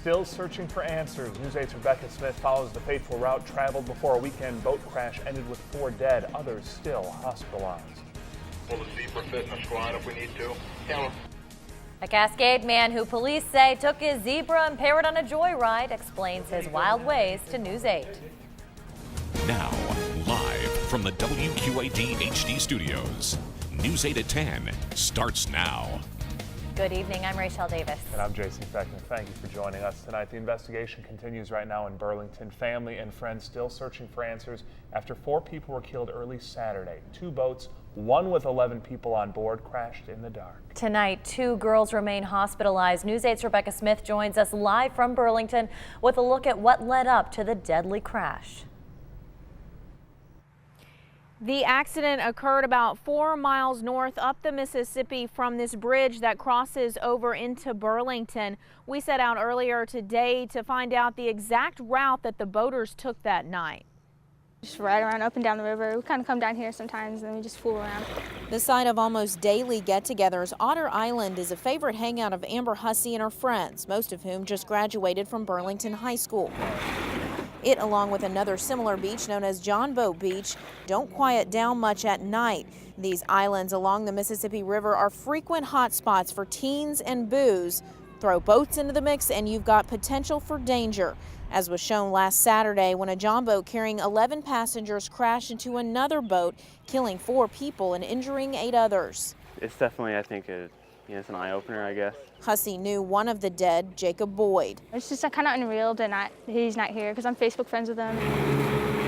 still searching for answers. News 8's Rebecca Smith follows the fateful route traveled before a weekend boat crash ended with 4 dead, others still hospitalized. Will the Zebra fit in a squad if we need to? Yeah. A Cascade man who police say took his Zebra and Parrot on a joyride explains his wild ways to News 8. Now, live from the WQAD HD studios, News 8 at 10 starts now. Good evening, I'm Rachel Davis. And I'm Jason Beckman. Thank you for joining us tonight. The investigation continues right now in Burlington. Family and friends still searching for answers after 4 people were killed early Saturday. 2 boats, one with 11 people on board, crashed in the dark. Tonight, 2 girls remain hospitalized. News 8's Rebecca Smith joins us live from Burlington with a look at what led up to the deadly crash. The accident occurred about 4 miles north up the Mississippi from this bridge that crosses over into Burlington. We set out earlier today to find out the exact route that the boaters took that night. Just ride around up and down the river. We kind of come down here sometimes and then we just fool around. The site of almost daily get-togethers, Otter Island is a favorite hangout of Amber Hussey and her friends, most of whom just graduated from Burlington High School. It, along with another similar beach known as John Boat Beach, don't quiet down much at night. These islands along the Mississippi River are frequent hotspots for teens and booze. Throw boats into the mix and you've got potential for danger, as was shown last Saturday when a John boat carrying 11 passengers crashed into another boat, killing 4 people and injuring 8 others. It's definitely, I think, it's an eye-opener, I guess. Hussey knew one of the dead, Jacob Boyd. It's just kind of unreal that he's not here because I'm Facebook friends with him.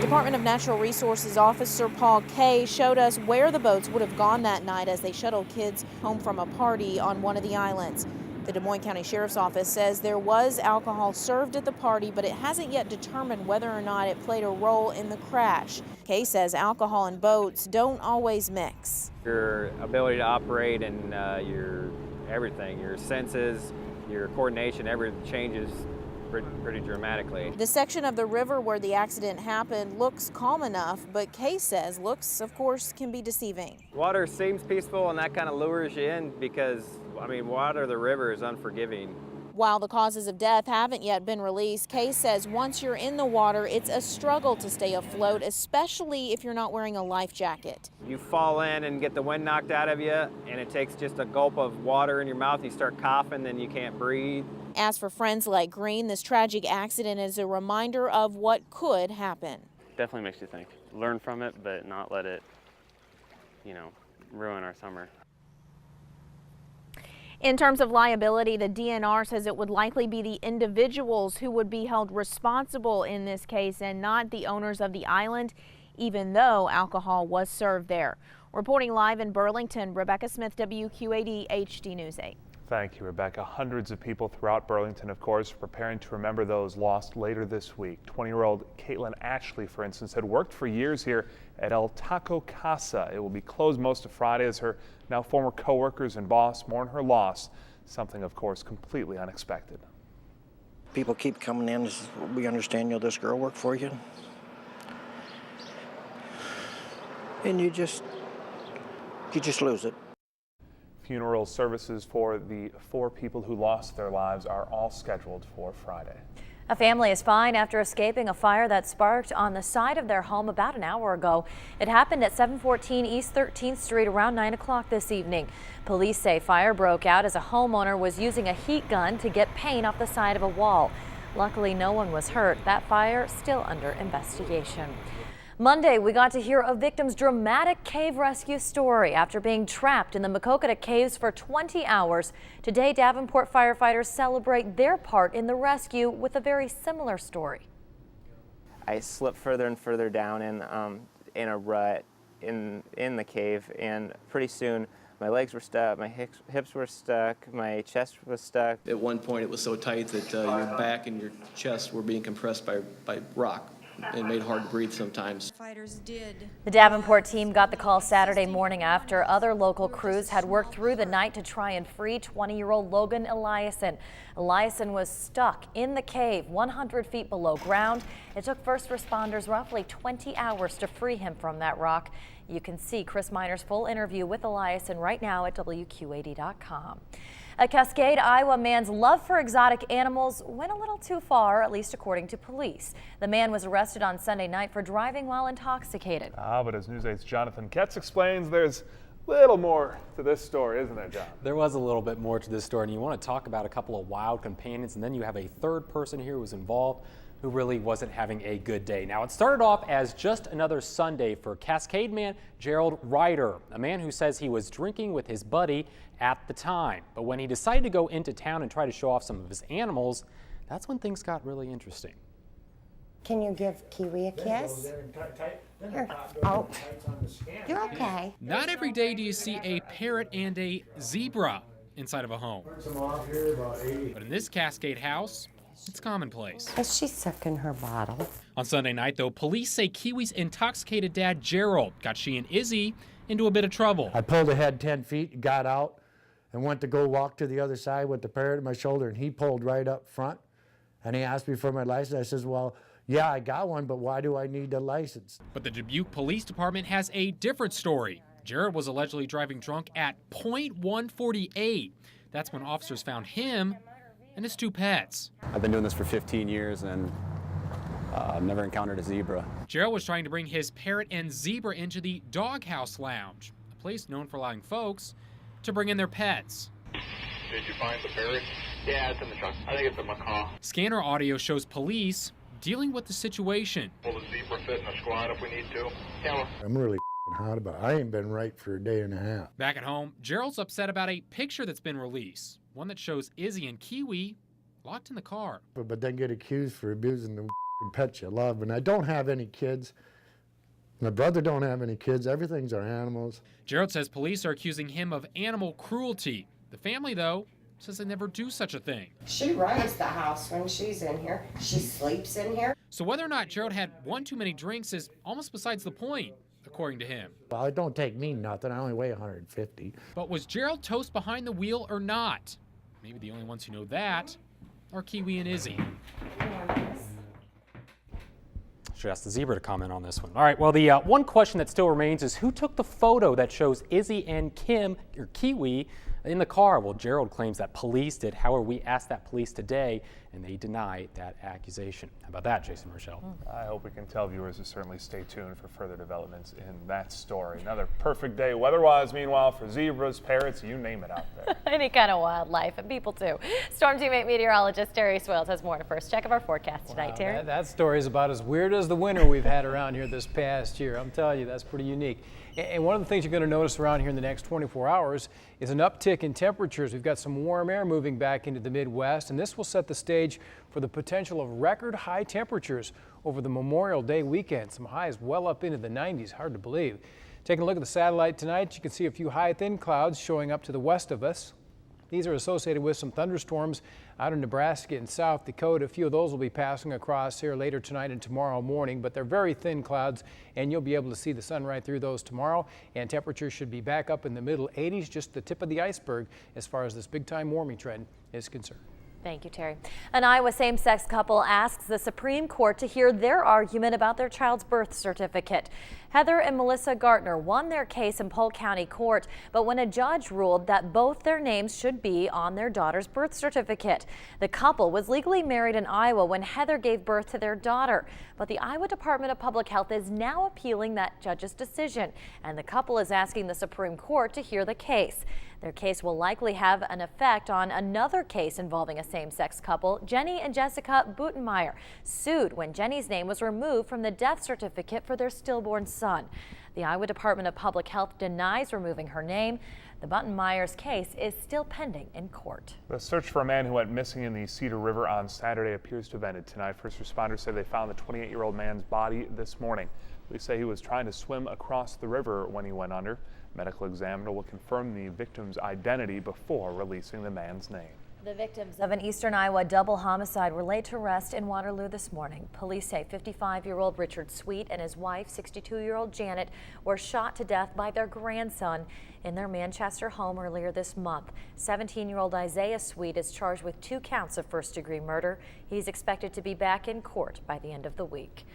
Department of Natural Resources Officer Paul Kay showed us where the boats would have gone that night as they shuttled kids home from a party on one of the islands. The Des Moines County Sheriff's Office says there was alcohol served at the party, but it hasn't yet determined whether or not it played a role in the crash. Kay says alcohol and boats don't always mix. Your ability to operate and your everything, your senses, your coordination, everything changes pretty dramatically. The section of the river where the accident happened looks calm enough, but Kay says looks, of course, can be deceiving. Water seems peaceful and that kind of lures you in because, water, the river is unforgiving. While the causes of death haven't yet been released, Kay says once you're in the water, it's a struggle to stay afloat, especially if you're not wearing a life jacket. You fall in and get the wind knocked out of you, and it takes just a gulp of water in your mouth. You start coughing, then you can't breathe. As for friends like Green, this tragic accident is a reminder of what could happen. Definitely makes you think. Learn from it, but not let it, ruin our summer. In terms of liability, the DNR says it would likely be the individuals who would be held responsible in this case and not the owners of the island, even though alcohol was served there. Reporting live in Burlington, Rebecca Smith, WQAD HD News 8. Thank you, Rebecca. Hundreds of people throughout Burlington, of course, are preparing to remember those lost later this week. 20-year-old Caitlin Ashley, for instance, had worked for years here at El Taco Casa. It will be closed most of Friday as her now former co-workers and boss mourn her loss, something, of course, completely unexpected. People keep coming in. We understand, this girl worked for you. And you just lose it. Funeral services for the 4 people who lost their lives are all scheduled for Friday. A family is fine after escaping a fire that sparked on the side of their home about an hour ago. It happened at 714 East 13th Street around 9 o'clock this evening. Police say fire broke out as a homeowner was using a heat gun to get paint off the side of a wall. Luckily, no one was hurt. That fire still under investigation. Monday, we got to hear a victim's dramatic cave rescue story after being trapped in the Maquoketa Caves for 20 hours. Today, Davenport firefighters celebrate their part in the rescue with a very similar story. I slipped further and further down in a rut in the cave, and pretty soon my legs were stuck, my hips were stuck, my chest was stuck. At one point, it was so tight that your back and your chest were being compressed by rock. It made it hard to breathe sometimes. The Davenport team got the call Saturday morning after other local crews had worked through the night to try and free 20-year-old Logan Eliason. Eliason was stuck in the cave 100 feet below ground. It took first responders roughly 20 hours to free him from that rock. You can see Chris Miner's full interview with Eliason right now at WQAD.com. A Cascade, Iowa man's love for exotic animals went a little too far, at least according to police. The man was arrested on Sunday night for driving while intoxicated. But as News 8's Jonathan Ketz explains, there's little more to this story, isn't there, John? There was a little bit more to this story, and you want to talk about a couple of wild companions, and then you have a third person here who was involved who really wasn't having a good day. Now, it started off as just another Sunday for Cascade man Gerald Ryder, a man who says he was drinking with his buddy at the time. But when he decided to go into town and try to show off some of his animals, that's when things got really interesting. Can you give Kiwi a kiss? Here. Oh, you're okay. Not every day do you see a parrot and a zebra inside of a home. But in this Cascade house, it's commonplace. Is she sucking her bottle? On Sunday night, though, police say Kiwi's intoxicated dad, Gerald, got she and Izzy into a bit of trouble. I pulled ahead 10 feet, got out, and went to go walk to the other side with the parrot on my shoulder, and he pulled right up front, and he asked me for my license. I says, well, yeah, I got one, but why do I need a license? But the Dubuque Police Department has a different story. Jared was allegedly driving drunk at .148. That's when officers found him and his two pets. I've been doing this for 15 years and I've never encountered a zebra. Gerald was trying to bring his parrot and zebra into the Doghouse Lounge, a place known for allowing folks to bring in their pets. Did you find the parrot? Yeah, it's in the truck. I think it's a macaw. Scanner audio shows police dealing with the situation. Will the zebra fit in a squad if we need to? Yeah. I'm really hot about it. I ain't been right for a day and a half. Back at home, Gerald's upset about a picture that's been released, one that shows Izzy and Kiwi locked in the car. But then get accused for abusing the pets you love. And I don't have any kids. My brother don't have any kids. Everything's our animals. Gerald says police are accusing him of animal cruelty. The family, though, says they never do such a thing. She runs the house when she's in here. She sleeps in here. So whether or not Gerald had one too many drinks is almost besides the point, according to him. Well, it don't take me nothing. I only weigh 150. But was Gerald toast behind the wheel or not? Maybe the only ones who know that are Kiwi and Izzy. Should ask the zebra to comment on this one. All right, well, the one question that still remains is who took the photo that shows Izzy and Kiwi in the car? Well, Gerald claims that police did. However, we asked that police today, and they deny that accusation. How about that, Jason Rochelle? I hope we can tell viewers to certainly stay tuned for further developments in that story. Another perfect day weather-wise, meanwhile, for zebras, parrots, you name it out there. Any kind of wildlife, and people too. Storm Team 8 meteorologist Terry Swales has more in a first check of our forecast tonight. Terry? That story is about as weird as the winter we've had around here this past year. I'm telling you, that's pretty unique. And one of the things you're going to notice around here in the next 24 hours is an uptick in temperatures. We've got some warm air moving back into the Midwest, and this will set the stage for the potential of record high temperatures over the Memorial Day weekend. Some highs well up into the 90s, hard to believe. Taking a look at the satellite tonight, you can see a few high thin clouds showing up to the west of us. These are associated with some thunderstorms out in Nebraska and South Dakota. A few of those will be passing across here later tonight and tomorrow morning, but they're very thin clouds, and you'll be able to see the sun right through those tomorrow. And temperatures should be back up in the middle 80s, just the tip of the iceberg as far as this big-time warming trend is concerned. Thank you, Terry. An Iowa same-sex couple asks the Supreme Court to hear their argument about their child's birth certificate. Heather and Melissa Gartner won their case in Polk County Court, but when a judge ruled that both their names should be on their daughter's birth certificate. The couple was legally married in Iowa when Heather gave birth to their daughter, but the Iowa Department of Public Health is now appealing that judge's decision, and the couple is asking the Supreme Court to hear the case. Their case will likely have an effect on another case involving a same-sex couple. Jenny and Jessica Butenmeyer sued when Jenny's name was removed from the death certificate for their stillborn son. The Iowa Department of Public Health denies removing her name. The Butenmeyers' case is still pending in court. The search for a man who went missing in the Cedar River on Saturday appears to have ended tonight. First responders say they found the 28-year-old man's body this morning. Police say he was trying to swim across the river when he went under. Medical examiner will confirm the victim's identity before releasing the man's name. The victims of an eastern Iowa double homicide were laid to rest in Waterloo this morning. Police say 55-year-old Richard Sweet and his wife, 62-year-old Janet, were shot to death by their grandson in their Manchester home earlier this month. 17-year-old Isaiah Sweet is charged with 2 counts of first-degree murder. He's expected to be back in court by the end of the week.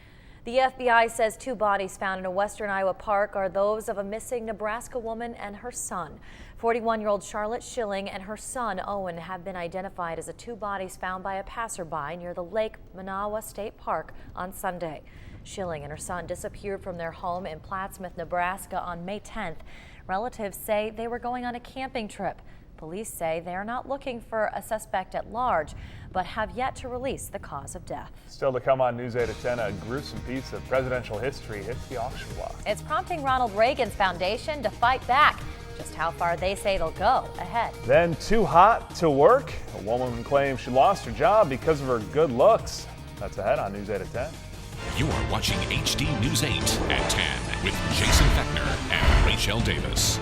The FBI says 2 bodies found in a western Iowa park are those of a missing Nebraska woman and her son. 41-year-old Charlotte Schilling and her son Owen have been identified as the two bodies found by a passerby near the Lake Manawa State Park on Sunday. Schilling and her son disappeared from their home in Plattsmouth, Nebraska on May 10th. Relatives say they were going on a camping trip. Police say they are not looking for a suspect at large, but have yet to release the cause of death. Still to come on News 8 at 10, a gruesome piece of presidential history hits the auction block. It's prompting Ronald Reagan's foundation to fight back. Just how far they say they'll go ahead. Then too hot to work. A woman claims she lost her job because of her good looks. That's ahead on News 8 at 10. You are watching HD News 8 at 10 with Jason Fechner and Rachel Davis.